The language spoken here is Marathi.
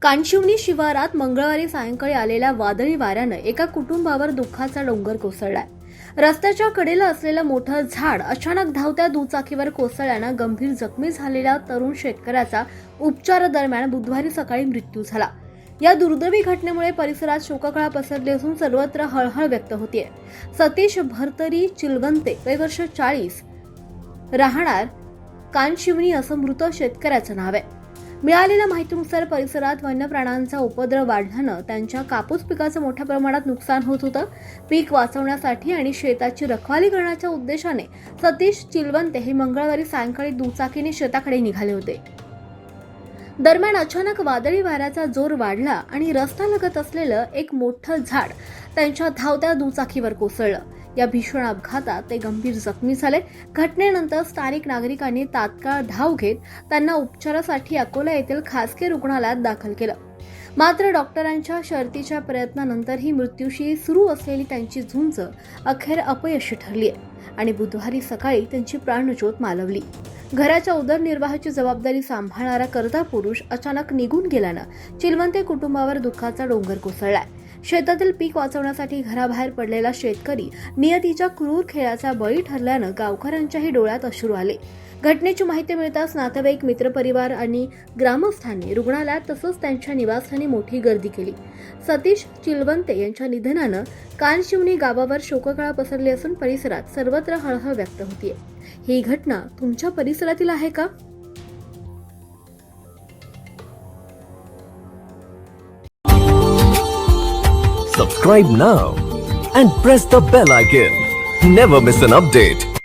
कानशिवनी शिवारात मंगळवारी सायंकाळी आलेल्या वादळी वाऱ्यानं एका कुटुंबावर दुःखाचा डोंगर कोसळलाय. रस्त्याच्या कडेला असलेलं मोठं झाड अचानक धावत्या दुचाकीवर कोसळल्यानं गंभीर जखमी झालेल्या तरुण शेतकऱ्याचा उपचारादरम्यान बुधवारी सकाळी मृत्यू झाला. या दुर्दैवी घटनेमुळे परिसरात शोककळा पसरली असून सर्वत्र हळहळ व्यक्त होतीये. सतीश भरतरी चिलवंते, वय वर्ष 40, राहणार कानशिवनी असं मृत शेतकऱ्याचं नाव आहे. मिळालेल्या माहितीनुसार परिसरात वन्य प्राण्यांचा उपद्रव वाढल्यानं त्यांच्या कापूस पिकाचं मोठ्या प्रमाणात नुकसान होत होतं. पीक वाचवण्यासाठी आणि शेताची रखवाली करण्याच्या उद्देशाने सतीश चिलवंते हे मंगळवारी सायंकाळी दुचाकीने शेताकडे निघाले होते. दरम्यान अचानक वादळी वाऱ्याचा जोर वाढला आणि रस्त्यालगत असलेलं एक मोठं झाड त्यांच्या धावत्या दुचाकीवर कोसळलं. या भीषण अपघातात ते गंभीर जखमी झाले. घटनेनंतर स्थानिक नागरिकांनी तात्काळ धाव घेत त्यांना उपचारासाठी अकोला येथील खासगी रुग्णालयात दाखल केलं. मात्र डॉक्टरांच्या शर्थीच्या प्रयत्नानंतरही मृत्यूशी सुरू असलेली त्यांची झुंज अखेर अपयशी ठरली आहे आणि बुधवारी सकाळी त्यांची प्राणज्योत मालवली. घराच्या उदरनिर्वाहाची जबाबदारी सांभाळणारा कर्ता पुरुष अचानक निघून गेल्यानं चिलवंते कुटुंबावर दुःखाचा डोंगर कोसळलाय. शेतातील पीक वाचवण्यासाठी घराबाहेर पडलेला शेतकरी नियतीच्या क्रूर खेळाचा बळी ठरल्यानं गावकऱ्यांच्याही डोळ्यात अश्रू आले. घटनेची माहिती मिळताच नातेवाईक, मित्रपरिवार आणि ग्रामस्थांनी रुग्णालयात तसंच त्यांच्या निवासस्थानी मोठी गर्दी केली. सतीश चिलवंते यांच्या निधनानं कानशिवनी गावावर शोककळा पसरली असून परिसरात सर्वत्र हळहळ व्यक्त होतीये. ही घटना तुमच्या परिसरातील आहे का? Subscribe now and press the bell icon. Never miss an update.